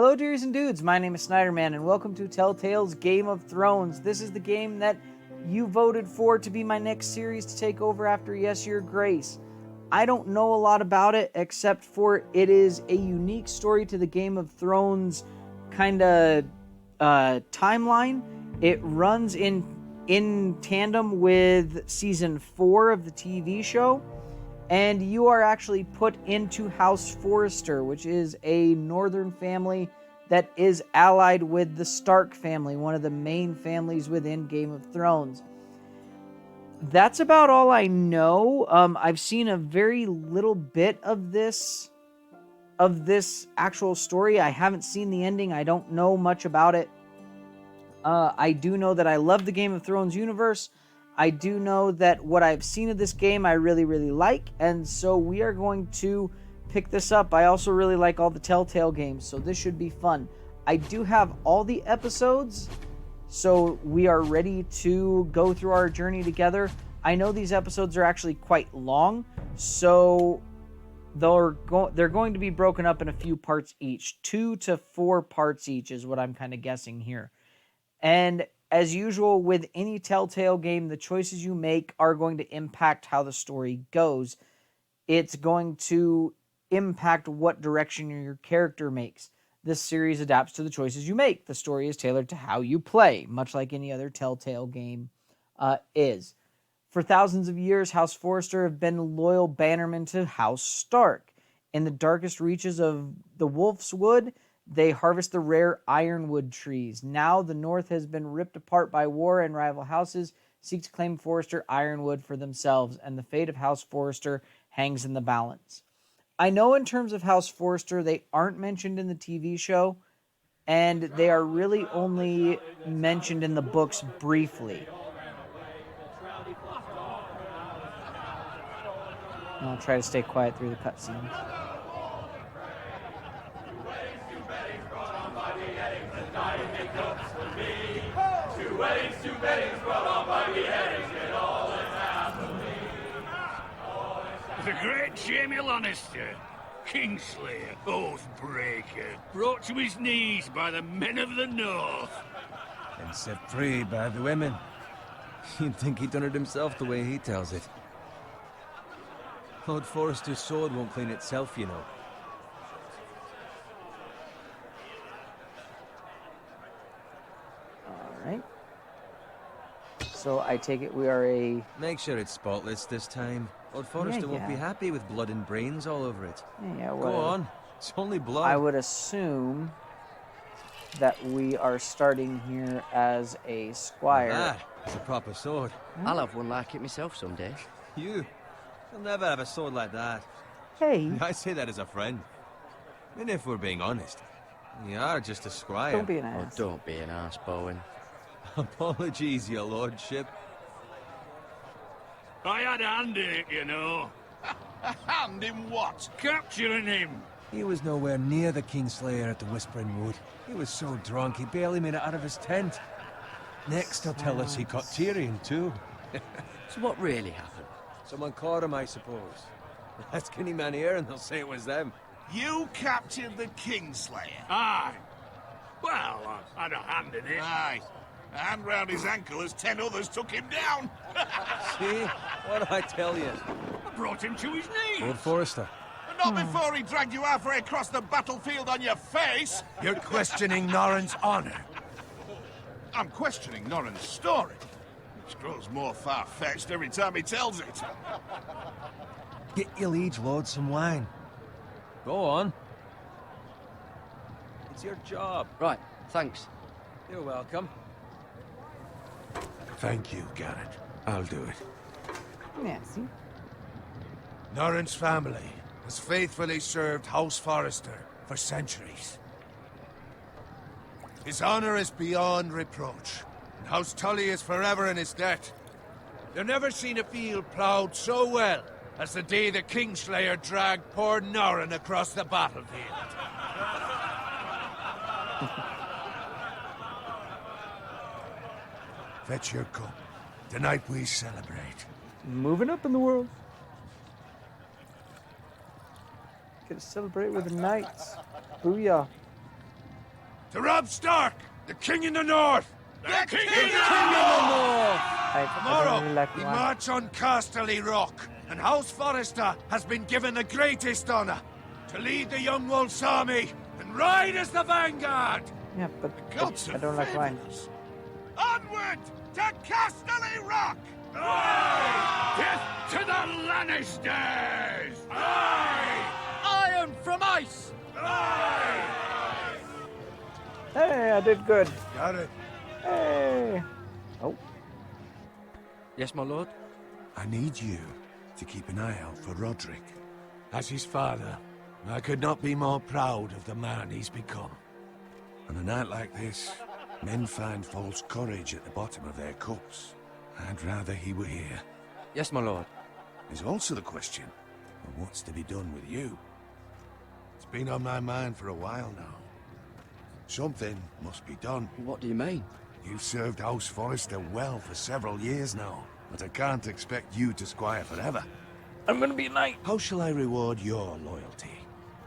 Hello, dearies and dudes. My name is Snyderman, and welcome to Telltale's Game of Thrones. This is the game that you voted for to be my next series to take over after Yes, Your Grace. I don't know a lot about it, except for it is a unique story to the Game of Thrones kind of timeline. It runs in tandem with Season 4 of the TV show. And you are actually put into House Forrester, which is a northern family that is allied with the Stark family, one of the main families within Game of Thrones. That's about all I know. I've seen a very little bit of this actual story. I haven't seen the ending. I don't know much about it. I do know that I love the Game of Thrones universe. I do know that what I've seen of this game I really, really like, and so we are going to pick this up. I also really like all the Telltale games, so this should be fun. I do have all the episodes, so we are ready to go through our journey together. I know these episodes are actually quite long, so they're going to be broken up in a few parts each. 2 to 4 parts each is what I'm kind of guessing here. And as usual with any Telltale game, the choices you make are going to impact how the story goes. It's going to impact what direction your character makes. This series adapts to the choices you make. The story is tailored to how you play, much like any other Telltale game is. For thousands of years, House Forrester have been loyal bannermen to House Stark. In the darkest reaches of the Wolf's Wood, they harvest the rare ironwood trees. Now the North has been ripped apart by war, and rival houses seek to claim Forrester ironwood for themselves, and the fate of House Forrester hangs in the balance. I know in terms of House Forrester, they aren't mentioned in the TV show, and they are really only mentioned in the books briefly. I'll try to stay quiet through the cutscenes. The great Jamie Lannister, Kingslayer, Oathbreaker, brought to his knees by the men of the North. And set free by the women. You'd think he'd done it himself the way he tells it. Lord Forrester's sword won't clean itself, you know. Alright. So I take it we are a... Make sure it's spotless this time. Lord Forrester won't be happy with blood and brains all over it. Yeah, go on. It's only blood. I would assume that we are starting here as a squire. Ah, it's a proper sword. I'll have one like it myself someday. You'll never have a sword like that. Hey. I say that as a friend. And if we're being honest, you are just a squire. Don't be an ass. Oh, don't be an ass, Bowen. Apologies, your lordship. I had a hand in it, you know. A hand in what? Capturing him. He was nowhere near the Kingslayer at the Whispering Wood. He was so drunk he barely made it out of his tent. Next he'll tell us he caught Tyrion too. So what really happened? Someone caught him, I suppose. Ask any man here and they'll say it was them. You captured the Kingslayer? Aye. Well, I had a hand in it. Aye. A hand round his ankle as 10 others took him down. See? What did I tell you? I brought him to his knees. Lord Forrester. But not before he dragged you halfway across the battlefield on your face. You're questioning Norrin's honor. I'm questioning Norrin's story, which grows more far-fetched every time he tells it. Get your liege lord some wine. Go on. It's your job. Right, thanks. You're welcome. Thank you, Gerad. I'll do it. Merci. Norrin's family has faithfully served House Forrester for centuries. His honor is beyond reproach, and House Tully is forever in his debt. You've never seen a field ploughed so well as the day the Kingslayer dragged poor Norrin across the battlefield. Fetch your cup. Tonight we celebrate. Moving up in the world. Gonna celebrate with the knights. Booyah. To Robb Stark, the king in the north! The king I don't Tomorrow, really like we one. march on Casterly Rock, and House Forrester has been given the greatest honor to lead the young wolf's army and ride as the vanguard! Yeah, but Gods I have don't like wine. favored us. Onward to Casterly Rock! Death to the Lannisters! Iron from ice! Hey, I did good. Got it. Hey. Oh, Yes, my lord? I need you to keep an eye out for Roderick. As his father, I could not be more proud of the man he's become. On a night like this, men find false courage at the bottom of their cups. I'd rather he were here. Yes, my lord. There's also the question of what's to be done with you. It's been on my mind for a while now. Something must be done. What do you mean? You've served House Forrester well for several years now, but I can't expect you to squire forever. I'm gonna be a knight. How shall I reward your loyalty?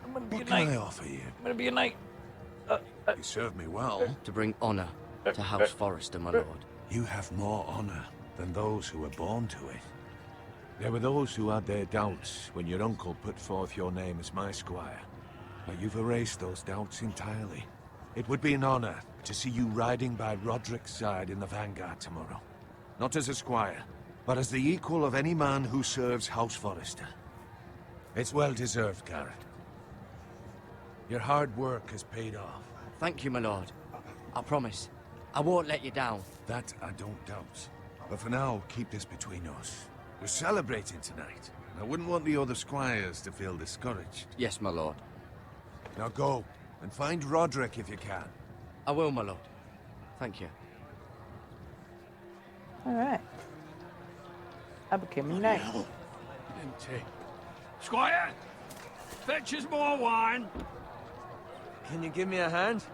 I'm gonna be What a can knight. I offer you? I'm gonna be a knight. You served me well. To bring honor to House Forrester, my lord. You have more honor than those who were born to it. There were those who had their doubts when your uncle put forth your name as my squire. But you've erased those doubts entirely. It would be an honor to see you riding by Roderick's side in the vanguard tomorrow. Not as a squire, but as the equal of any man who serves House Forrester. It's well deserved, Gerad. Your hard work has paid off. Thank you, my lord. I promise. I won't let you down. That I don't doubt. But for now, keep this between us. We're celebrating tonight, and I wouldn't want the other squires to feel discouraged. Yes, my lord. Now go, and find Roderick if you can. I will, my lord. Thank you. All right. I became a knight. Squire, fetch us more wine. Can you give me a hand?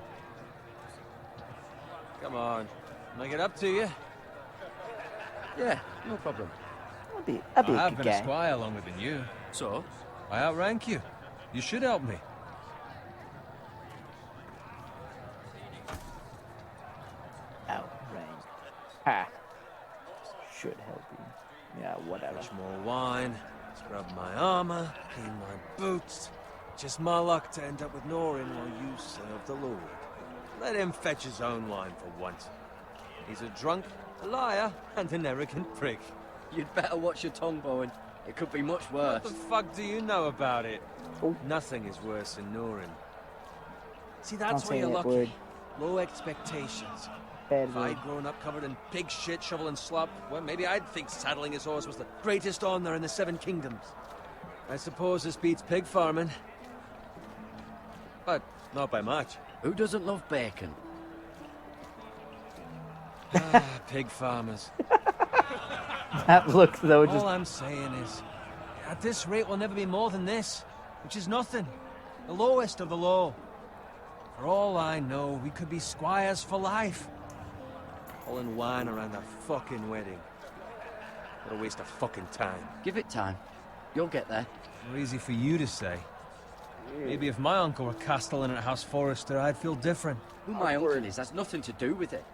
Come on. Make it up to you. Yeah, no problem. I'll be I a have good been a guy. squire longer than you. So? I outrank you. You should help me. Outrank. Ha. Should help you. Yeah, whatever. Much more wine, scrub my armor, clean my boots. Just my luck to end up with Norin while you serve the Lord. Let him fetch his own wine for once. He's a drunk, a liar, and an arrogant prick. You'd better watch your tongue, Bowen. It could be much What worse. the fuck do you know about it? Oh. Nothing is worse than Norin. See, Don't that's why say you're that lucky. word. Low expectations. Bad If word. I'd grown up covered in pig shit, shovel and slop, well, maybe I'd think saddling his horse was the greatest honor in the Seven Kingdoms. I suppose this beats pig farming. But not by much. Who doesn't love bacon? Pig farmers. That look, though, just... All I'm saying is, at this rate, we'll never be more than this, which is nothing. The lowest of the low. For all I know, we could be squires for life. Pulling wine around a fucking wedding. What a waste of fucking time. Give it time. You'll get there. More easy for you to say. Maybe if my uncle were castellan at House Forrester, I'd feel different. Who my uncle is has nothing to do with it.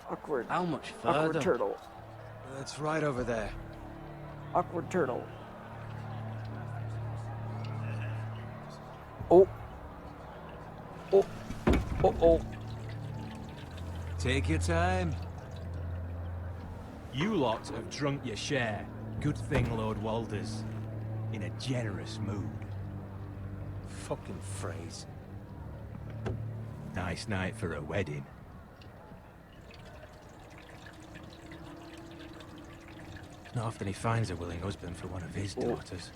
Awkward. How much Awkward further? turtle. It's right over there. Awkward turtle. Oh. Oh. Oh, oh. Take your time. You lot have drunk your share. Good thing Lord Walder's in a generous mood. Fucking phrase. Nice night for a wedding. Not often he finds a willing husband for one of his daughters.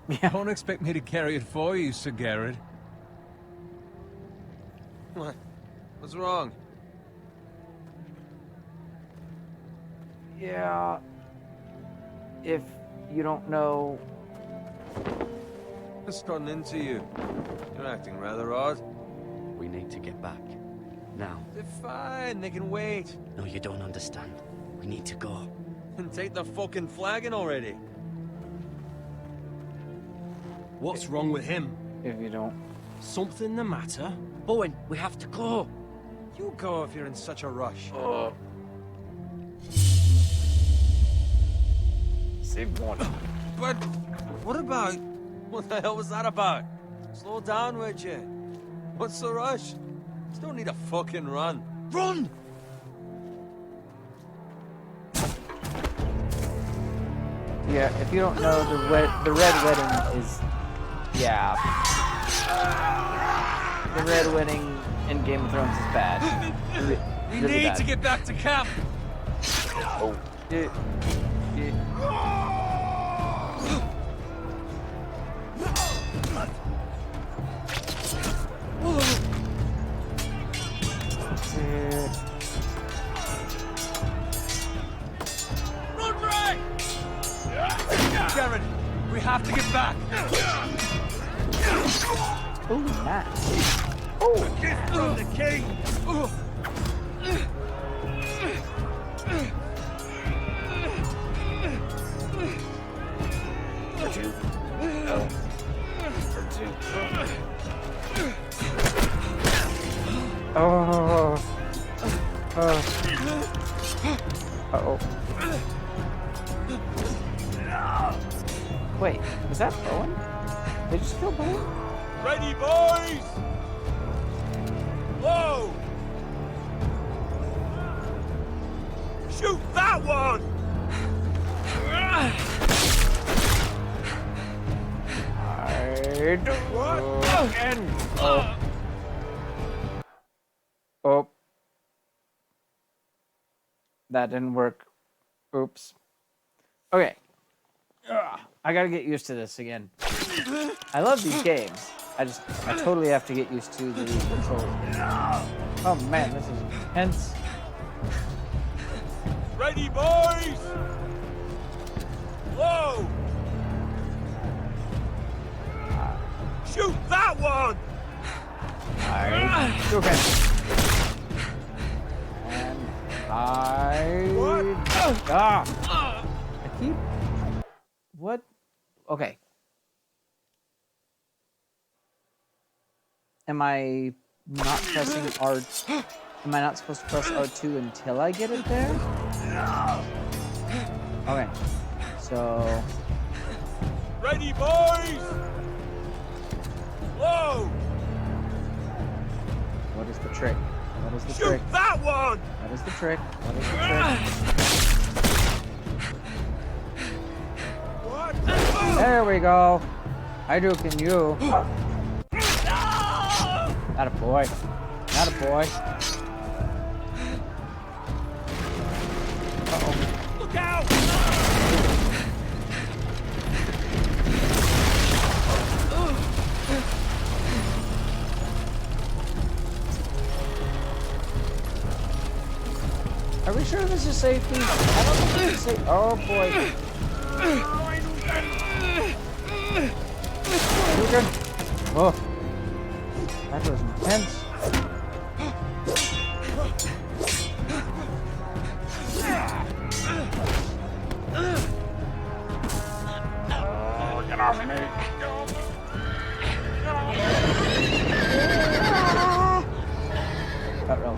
Yeah. Don't expect me to carry it for you, Sir Gerad. What? What's wrong? Yeah. If you don't know... What's gotten into you? You're acting rather odd. We need to get back. Now. They're fine, they can wait. No, you don't understand. We need to go. And take the fucking flagon already. What's wrong with him? If you don't. Something the matter? Bowen, we have to go. You go if you're in such a rush. Save one. But what about... What the hell was that about? Slow down, would you? What's the rush? Just don't need a fucking run. Run! Yeah, if you don't know, the Red Wedding is... Yeah. The Red Wedding in Game of Thrones is bad. We Really need bad. to get back to camp. Oh. Yeah. Roderick! Gerad, we have to get back. Oh, nice. Oh, Kiss from the king. oh. Uh-oh. Wait, was that Bowen? They just killed Bowen? Ready, boys! Whoa! Shoot that one! I do again. Oh. Oh. That didn't work. Oops. Okay. Ugh, I gotta get used to this again. I love these games. I totally have to get used to the controls. Oh man, this is intense. Ready, boys! Whoa! Shoot that one! Okay. And I keep... What? Okay. Am I not pressing R... Am I not supposed to press R2 until I get it there? Okay. So... Ready, boys! Whoa! What is the trick? What is the Shoot trick? that one! What is the trick? What is the trick? What? There we go. Hadouken you. Not a boy. Not a boy. Uh-oh. Look out! Are we sure this is safety? I don't think this is safe. Oh boy. Hadouken. Oh. That was intense. Oh, get off me. Uh-oh.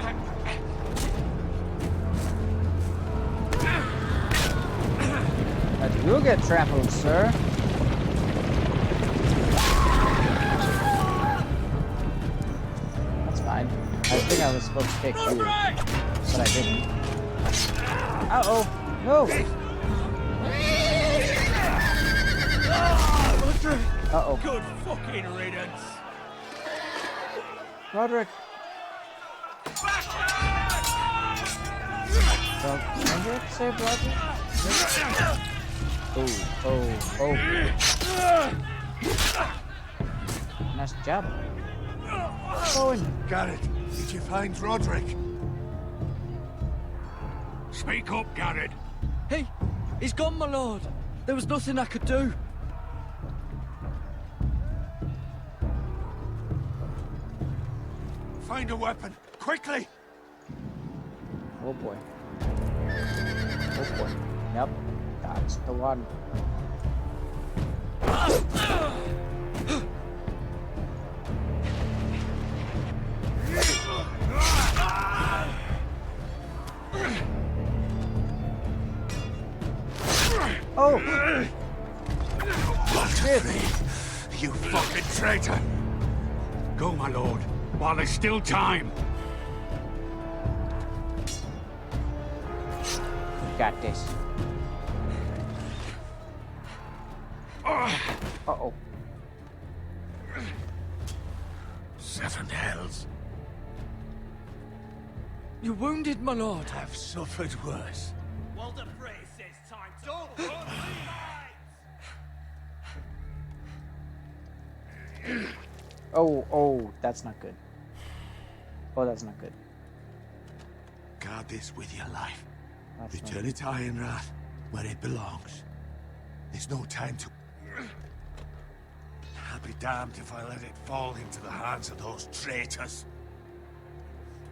You'll get trampled, sir. That's fine. I think I was supposed to kick you, but I didn't. Uh-oh. No! Uh-oh. Good fucking riddance! Roderick. Don't you have to save Roderick? Oh. Nice job. Bowen. Gerad, did you find Roderick? Speak up, Gerad. Hey, he's gone, my lord. There was nothing I could do. Find a weapon, quickly! Oh boy. Oh boy. Yep. That's the one. You fucking traitor! Go, my lord, while there's still time. We got this. Uh-oh. 7 hells. You're wounded, my lord. Have suffered worse. Walder Frey says time to... Don't Oh, that's not good. Oh, that's not good. Guard this with your life. That's Return it to Ironrath, where it belongs. There's no time to... I'll be damned if I let it fall into the hands of those traitors.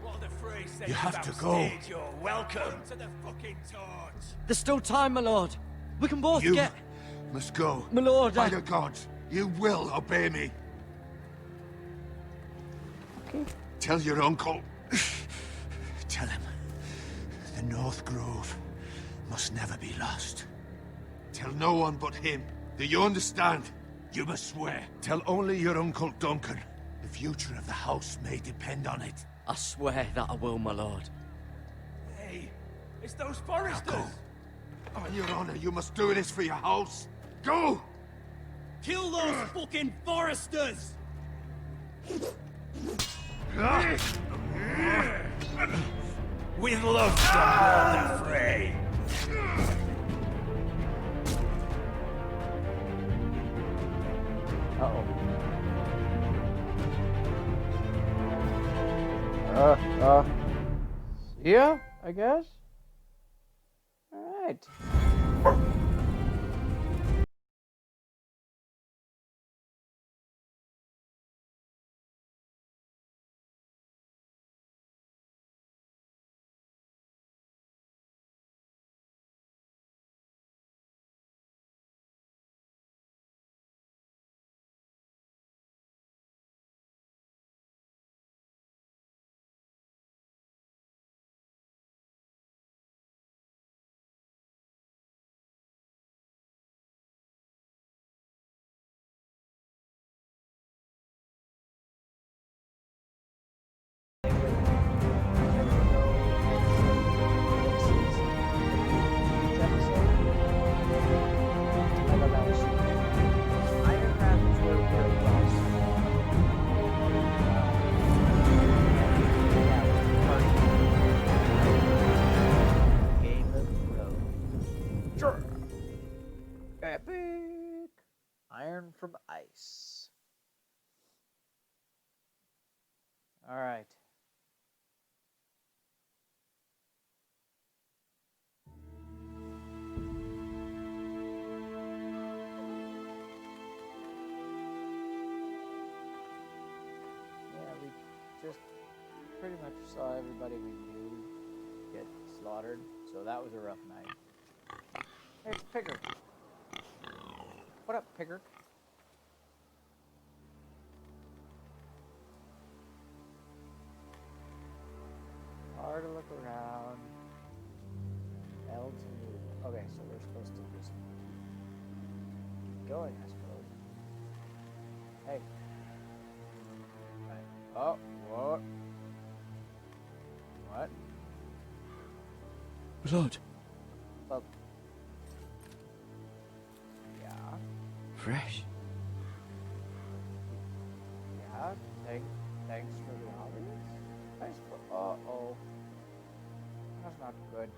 Walder Frey says You have to go. You're welcome to the fucking torch. There's still time, my lord. We can both You get... must go. My lord, By the gods, you will obey me. Okay. Tell your uncle. Tell him. The North Grove must never be lost. Tell no one but him. Do you understand? You must swear. Tell only your Uncle Duncan. The future of the house may depend on it. I swear that I will, my lord. Hey, it's those Forresters. Go. On your honor, you must do this for your house. Go! Kill those fucking Forresters! With love from Walder Frey. Yeah, I guess. All right. Epic Iron from Ice. All right. Yeah, we just pretty much saw everybody we knew get slaughtered, so that was a rough night. Hey, it's Piggert. What up, Piggert? Hard to look around. L to move. Okay, so we're supposed to just keep going, I suppose. Hey. Right. Oh, what? What? My lord. Well, yeah. Fresh. Yeah. Thanks for the obvious. I suppose. Uh-oh. That's not good.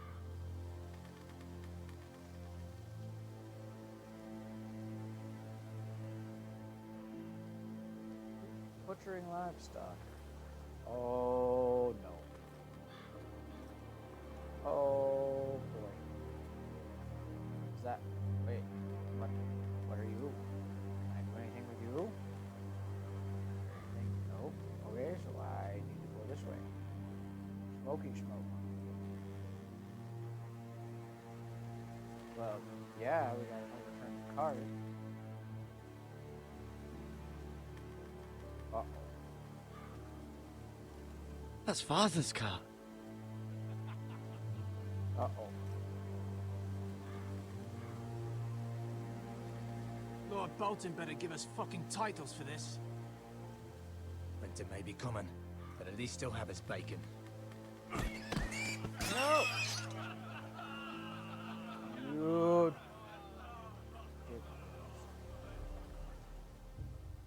Butchering livestock. Oh no. Oh boy. Is that? Wait. What are you? Can I do anything with you? Anything? Nope. Okay, so I need to go this way. Smoky smoke. Well, yeah, we gotta overturn the cart. Uh-oh. That's father's car. Uh-oh. Lord Bolton better give us fucking titles for this. Winter may be coming, but at least he'll have his bacon. No! Dude.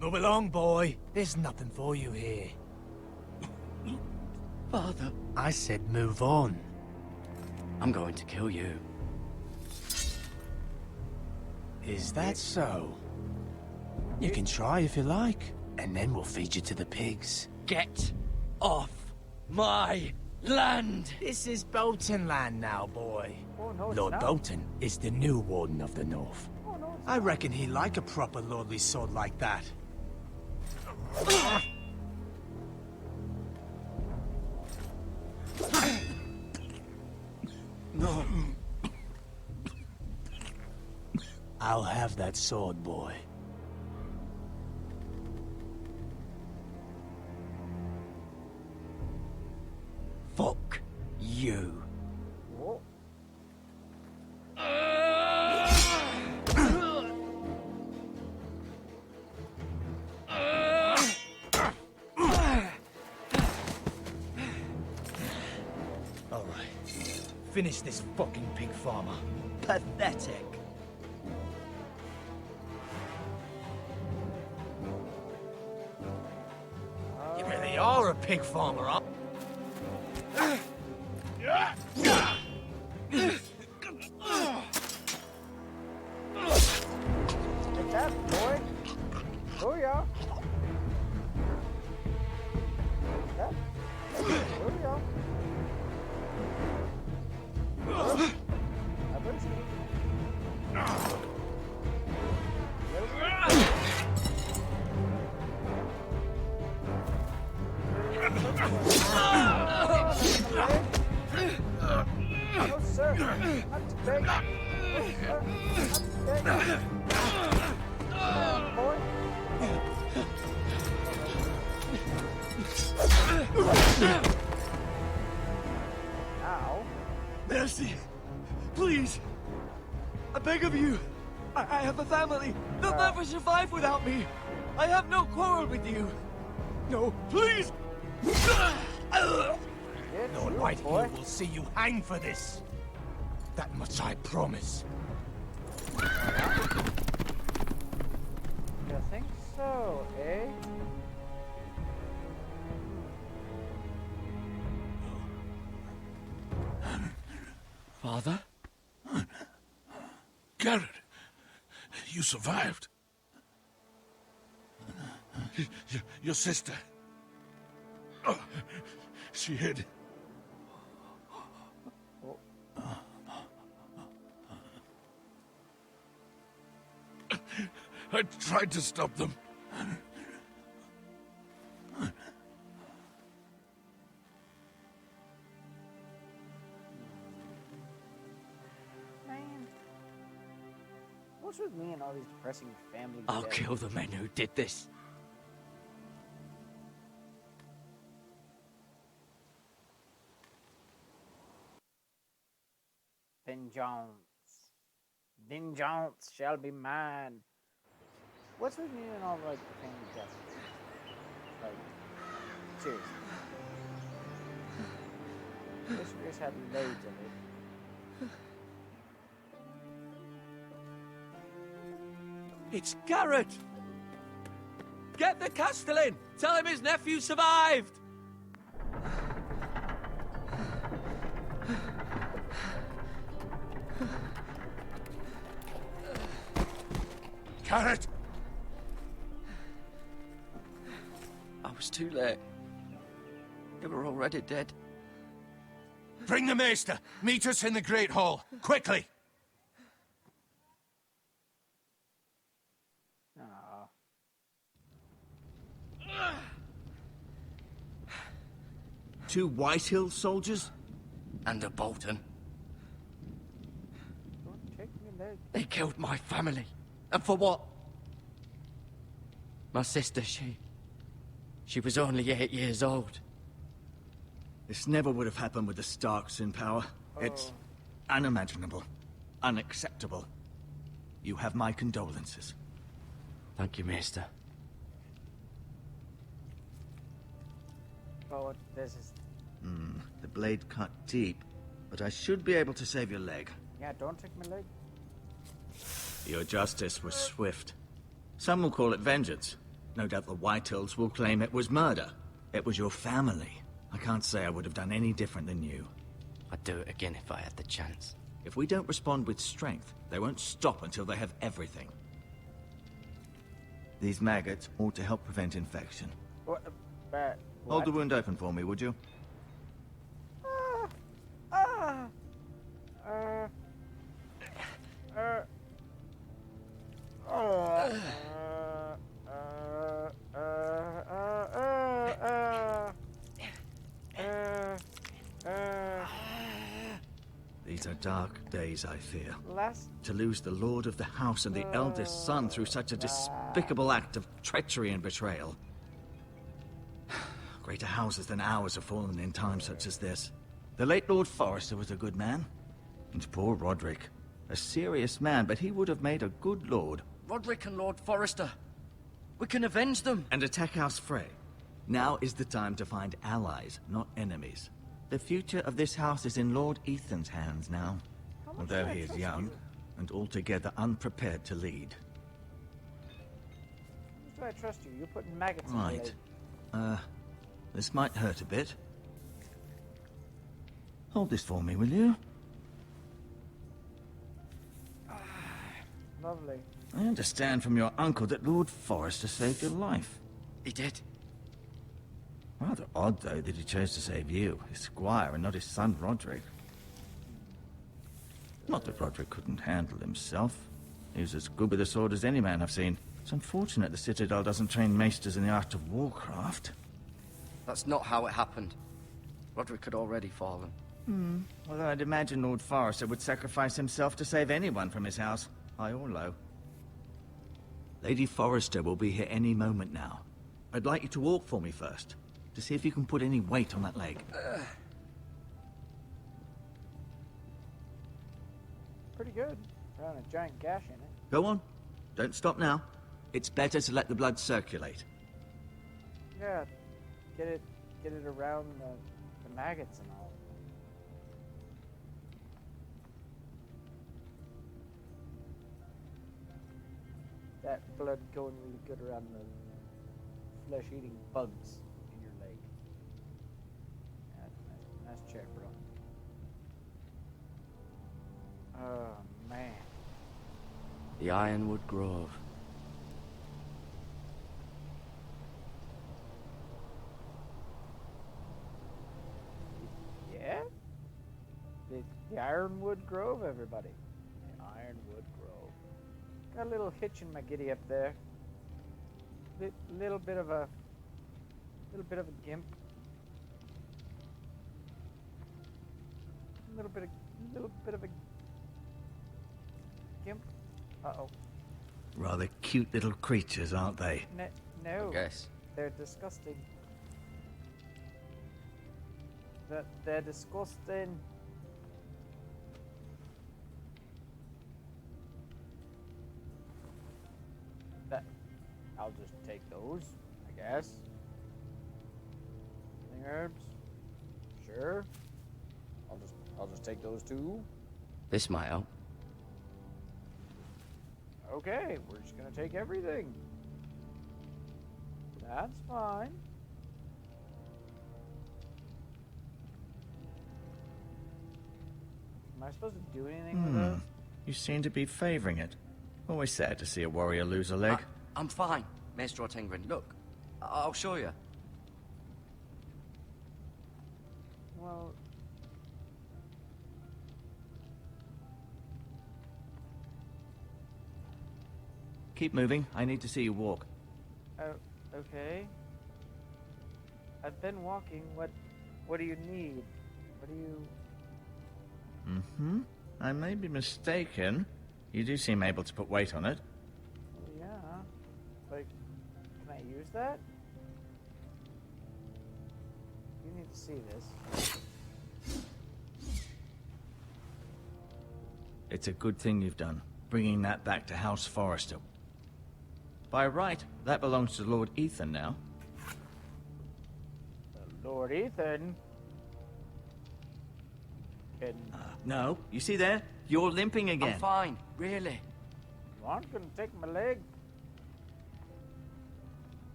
Move along, boy. There's nothing for you here. Father, I said move on. I'm going to kill you. Is that so? You can try if you like, and then we'll feed you to the pigs. Get off my land! This is Bolton land now, boy. Oh, no, it's Lord not. Bolton is the new Warden of the North. Oh, no, it's I reckon he'd like a proper lordly sword like that. No. I'll have that sword, boy. Fuck you. Whoa. All right. Finish this fucking pig farmer. Pathetic. You really are a pig farmer, huh? Take that, boy. Oh, yeah. That. Oh, yeah. That was no, sir. Not today. No, sir. Not today. Boy. Ow. Mercy. Please. I beg of you. I have a family. They'll never survive without me. I have no quarrel with you. No, please. Get Lord you, Whitehill boy. will see you hang for this. That much I promise. You think so, eh? Father? Gerad, you survived. Your sister. Oh, she hid. I tried to stop them. Man. What's with me and all these depressing family I'll deaths? kill the men who did this. Vengeance shall be mine. What's with me and all like the family deaths? Like, seriously. Wish we just had loads of it. It's Gerad! Get the Castellan! Tell him his nephew survived! Gerad! I was too late. They were already dead. Bring the maester. Meet us in the Great Hall. Quickly. Aw. Two Whitehill soldiers? And a Bolton. Don't take me leg. They killed my family. And for what? My sister, she was only 8 years old. This never would have happened with the Starks in power. It's unimaginable. Unacceptable. You have my condolences. Thank you, Maester. Oh, this is... The blade cut deep, but I should be able to save your leg. Yeah, don't take my leg. Your justice was swift. Some will call it vengeance. No doubt the Whitehills will claim it was murder. It was your family. I can't say I would have done any different than you. I'd do it again if I had the chance. If we don't respond with strength, they won't stop until they have everything. These maggots ought to help prevent infection. What? Hold the wound open for me, would you? These are dark days, I fear. To lose the lord of the house and the eldest son through such a despicable act of treachery and betrayal. Greater houses than ours have fallen in times such as this. The late Lord Forrester was a good man. And poor Roderick. A serious man, but he would have made a good lord. Roderick and Lord Forrester. We can avenge them. And attack House Frey. Now is the time to find allies, not enemies. The future of this house is in Lord Ethan's hands now. Although he is young, and altogether unprepared to lead. Do I trust you? You're putting maggots in my Right. leg. This might hurt a bit. Hold this for me, will you? Lovely. I understand from your uncle that Lord Forrester saved your life. He did. Rather odd, though, that he chose to save you, his squire, and not his son Roderick. Not that Roderick couldn't handle himself. He was as good with a sword as any man I've seen. It's unfortunate the Citadel doesn't train maesters in the art of warcraft. That's not how it happened. Roderick had already fallen. Although I'd imagine Lord Forrester would sacrifice himself to save anyone from his house, high or low. Lady Forrester will be here any moment now. I'd like you to walk for me first, to see if you can put any weight on that leg. Pretty good. Found a giant gash in it. Go on. Don't stop now. It's better to let the blood circulate. Yeah. Get it around the maggots and all. That blood going really good around the flesh-eating bugs in your leg. Yeah, nice check, bro. Oh, man. The Ironwood Grove. Yeah? The Ironwood Grove, everybody. The Ironwood Grove. Got a little hitch in my giddy up there. Little bit of a gimp. Little bit of a gimp. Uh-oh. Rather cute little creatures, aren't they? No. I guess. They're disgusting. They're disgusting. I'll just take those, I guess. Healing herbs. Sure. I'll just take those too. This might help. Okay, we're just gonna take everything. That's fine. Am I supposed to do anything with those? You seem to be favoring it. Always sad to see a warrior lose a leg. I'm fine, Maester Ortengrin. Look, I'll show you. Well... Keep moving. I need to see you walk. Oh, okay. I've been walking. What do you need? What do you... I may be mistaken. You do seem able to put weight on it. Yeah. Like, can I use that? You need to see this. It's a good thing you've done, bringing that back to House Forrester. By right, that belongs to Lord Ethan now. Lord Ethan. Can No, you see there? You're limping again. I'm fine, really. you aren't gonna take my leg.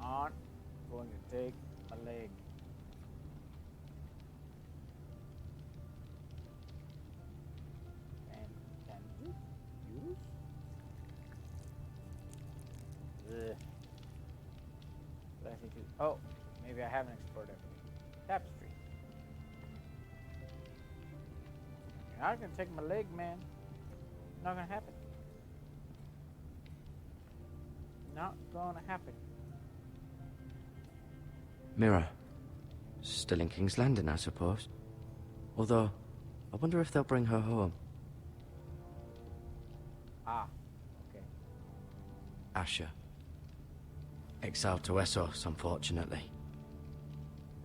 Aren't going to take my leg. And can you use? Ugh. What I think is, oh, maybe I haven't explored everything. Tapestry. You're not gonna take my leg, man. Not gonna happen. Not gonna happen. Mirror. Still in King's Landing, I suppose. Although, I wonder if they'll bring her home. Ah, okay. Asher. Exiled to Essos, unfortunately.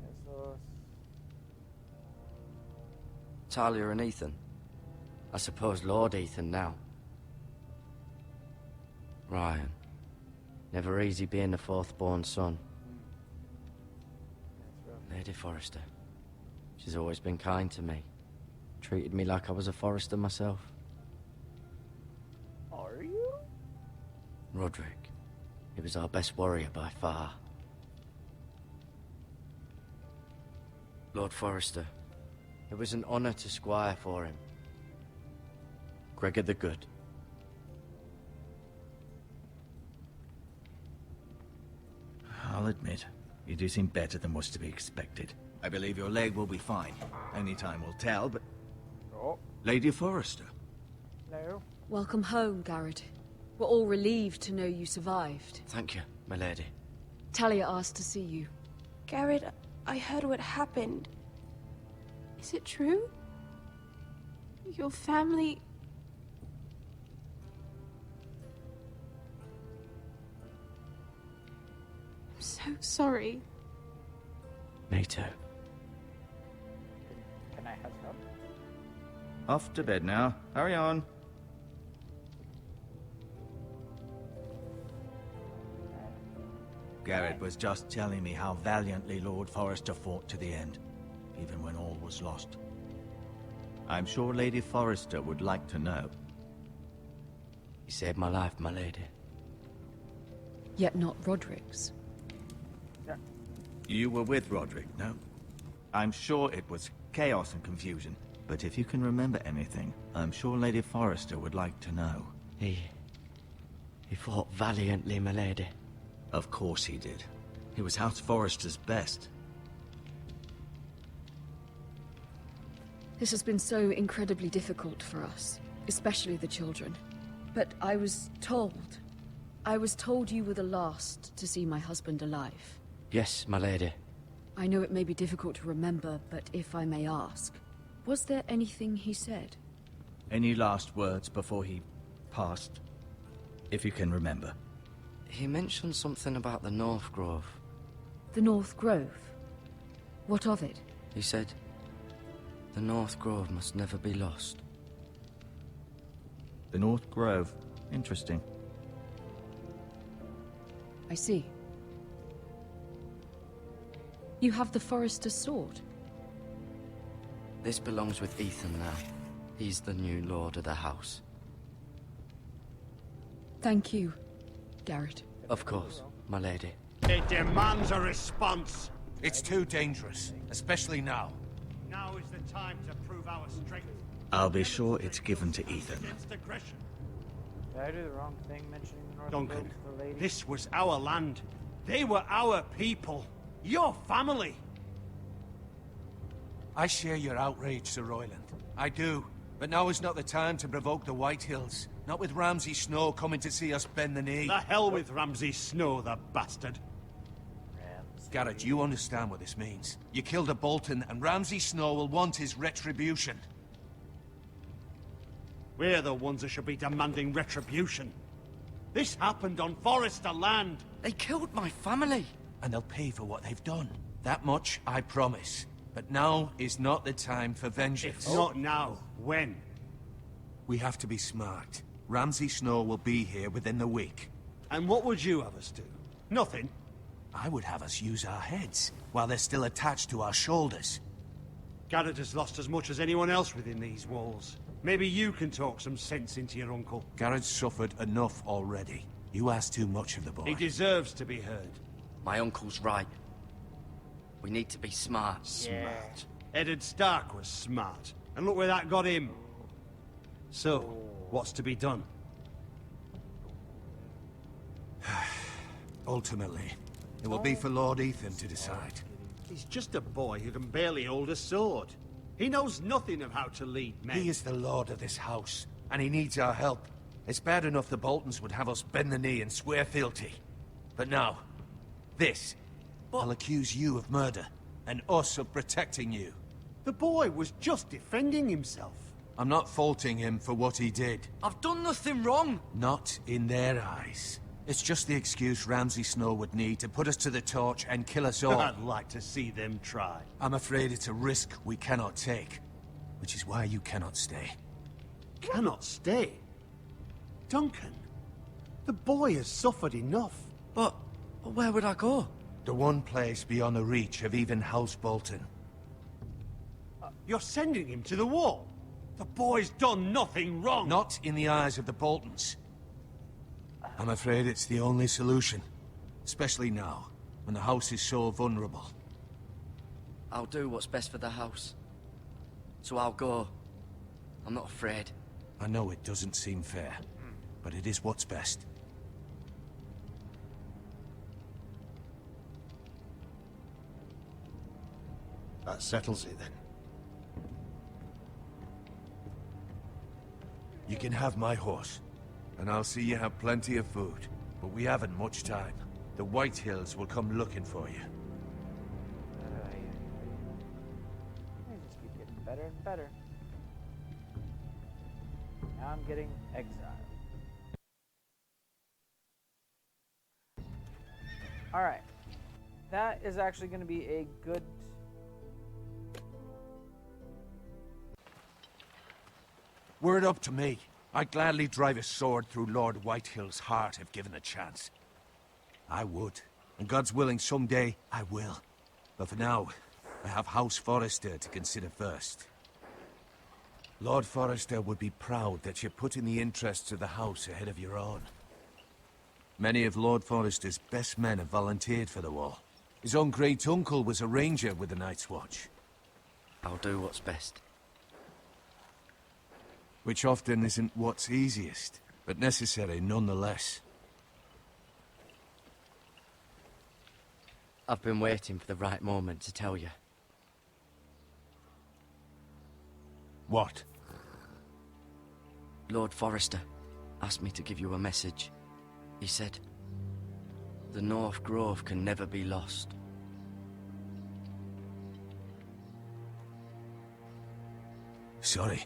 Essos. Talia and Ethan. I suppose Lord Ethan now. Ryan. Never easy being the fourth-born son. Lady Forrester. She's always been kind to me. Treated me like I was a Forrester myself. Are you? Roderick. He was our best warrior by far. Lord Forrester. It was an honor to squire for him. Gregor the Good. I'll admit, you do seem better than was to be expected. I believe your leg will be fine. Only time will tell, but... Oh, Lady Forrester. hello. Welcome home, Gerad. We're all relieved to know you survived. Thank you, my lady. Talia asked to see you. Gerad, I heard what happened. Is it true? Your family... I'm so sorry. Me too. Can I have some? Off to bed now. Hurry on. Gerad was just telling me how valiantly Lord Forrester fought to the end, even when all was lost. I'm sure Lady Forrester would like to know. You saved my life, my lady. Yet not Roderick's. You were with Roderick, no? I'm sure it was chaos and confusion, but if you can remember anything, I'm sure Lady Forrester would like to know. He fought valiantly, my lady. Of course he did. He was House Forrester's best. This has been so incredibly difficult for us, especially the children. But I was told you were the last to see my husband alive. Yes, my lady. I know it may be difficult to remember, but if I may ask, was there anything he said? Any last words before he passed? If you can remember. He mentioned something about the North Grove. The North Grove? What of it? He said, the North Grove must never be lost. The North Grove. Interesting. I see. You have the Forrester's sword. This belongs with Ethan now. He's the new lord of the house. Thank you, Gerad. Of course, my lady. It demands a response. It's too dangerous, especially now. Now is the time to prove our strength I'll be sure it's given to Ethan. against aggression. Did I do the wrong thing mentioning the North Duncan, Grove to the lady? this was our land. They were our people. Your family. I share your outrage, Sir Royland. I do. But now is not the time to provoke the Whitehills. Not with Ramsay Snow coming to see us bend the knee. The hell with Ramsay Snow, the bastard. Gerad, you understand what this means. You killed a Bolton, and Ramsay Snow will want his retribution. We're the ones that should be demanding retribution. This happened on Forrester land. They killed my family. And they'll pay for what they've done. That much, I promise. But now is not the time for vengeance. If not now, when? We have to be smart. Ramsay Snow will be here within the week. And what would you have us do? Nothing? I would have us use our heads, while they're still attached to our shoulders. Gerad has lost as much as anyone else within these walls. Maybe you can talk some sense into your uncle. Gerad's suffered enough already. You ask too much of the boy. He deserves to be heard. My uncle's right. We need to be smart. Smart. Eddard Stark was smart. And look where that got him. So, what's to be done? Ultimately, it will be for Lord Ethan to decide. He's just a boy who can barely hold a sword. He knows nothing of how to lead men. He is the lord of this house, and he needs our help. It's bad enough the Boltons would have us bend the knee and swear fealty. But now, this. I'll accuse you of murder, and us of protecting you. The boy was just defending himself. I'm not faulting him for what he did. I've done nothing wrong. Not in their eyes. It's just the excuse Ramsay Snow would need to put us to the torch and kill us all. I'd like to see them try. I'm afraid it's a risk we cannot take, which is why you cannot stay. Cannot stay? Duncan, the boy has suffered enough. But where would I go? The one place beyond the reach of even House Bolton. You're sending him to the wall? The boy's done nothing wrong. Not in the eyes of the Boltons. I'm afraid it's the only solution. Especially now, when the house is so vulnerable. I'll do what's best for the house. So I'll go. I'm not afraid. I know it doesn't seem fair, but it is what's best. That settles it then. You can have my horse, and I'll see you have plenty of food. But we haven't much time. The White Hills will come looking for you. They just keep getting better and better. Now I'm getting exiled. Alright. That is actually going to be a good... Were it up to me, I'd gladly drive a sword through Lord Whitehill's heart if given a chance. I would. And God's willing, someday I will. But for now, I have House Forrester to consider first. Lord Forrester would be proud that you're putting the interests of the house ahead of your own. Many of Lord Forrester's best men have volunteered for the war. His own great-uncle was a ranger with the Night's Watch. I'll do what's best. Which often isn't what's easiest, but necessary nonetheless. I've been waiting for the right moment to tell you. What? Lord Forrester asked me to give you a message. He said, the North Grove can never be lost. Sorry.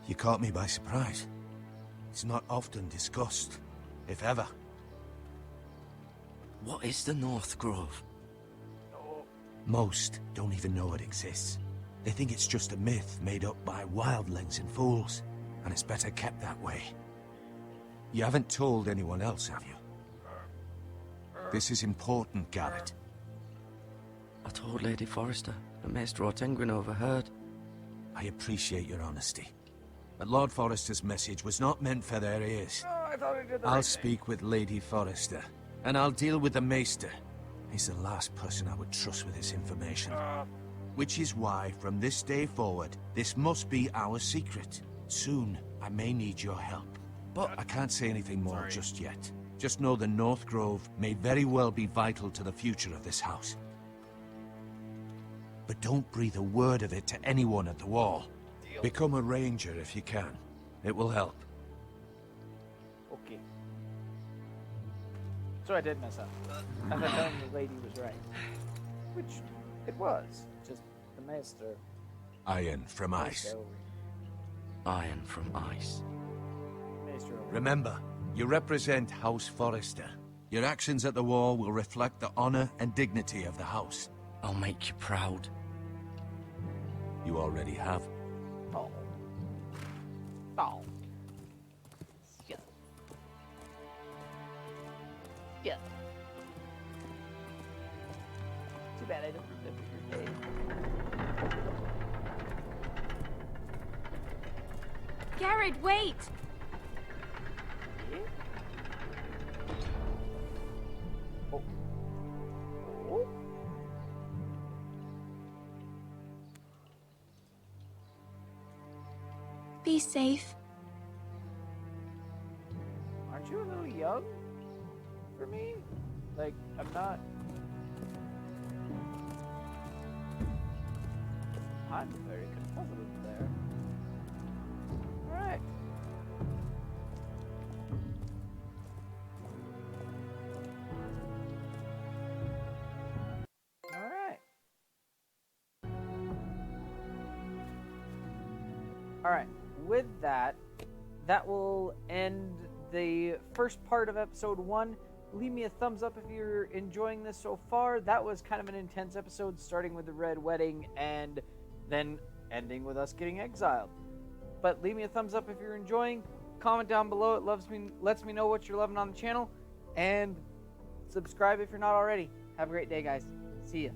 You caught me by surprise. It's not often discussed, if ever. What is the North Grove? Most don't even know it exists. They think it's just a myth made up by wildlings and fools, and it's better kept that way. You haven't told anyone else, have you? This is important, Gerad. I told Lady Forrester, and Maester Ortenguin overheard. I appreciate your honesty. But Lord Forrester's message was not meant for their ears. Oh, I thought I did the I'll right speak with Lady Forrester, and I'll deal with the Maester. He's the last person I would trust with this information. Which is why, from this day forward, this must be our secret. Soon, I may need your help. But I can't say anything more just yet. Just know the North Grove may very well be vital to the future of this house. But don't breathe a word of it to anyone at the wall. Become a ranger if you can. It will help. Okay. So I did mess up. I thought telling the lady was right. Which it was. Just the master. Iron from ice. Iron from ice. Maester over. Remember, you represent House Forrester. Your actions at the wall will reflect the honor and dignity of the house. I'll make you proud. You already have. Oh. Oh. Yeah. ya. Too bad I don't remember your name. Gerad, wait! Yeah. Oh. Oh. Be safe. Aren't you a little young for me? Like, I'm not... I'm very confuzzled there. Alright. Alright. Alright, with that, that will end the first part of episode 1. Leave me a thumbs up if you're enjoying this so far. That was kind of an intense episode, starting with the Red Wedding and then ending with us getting exiled. But leave me a thumbs up if you're enjoying. Comment down below. It lets me know what you're loving on the channel. And subscribe if you're not already. Have a great day, guys. See ya.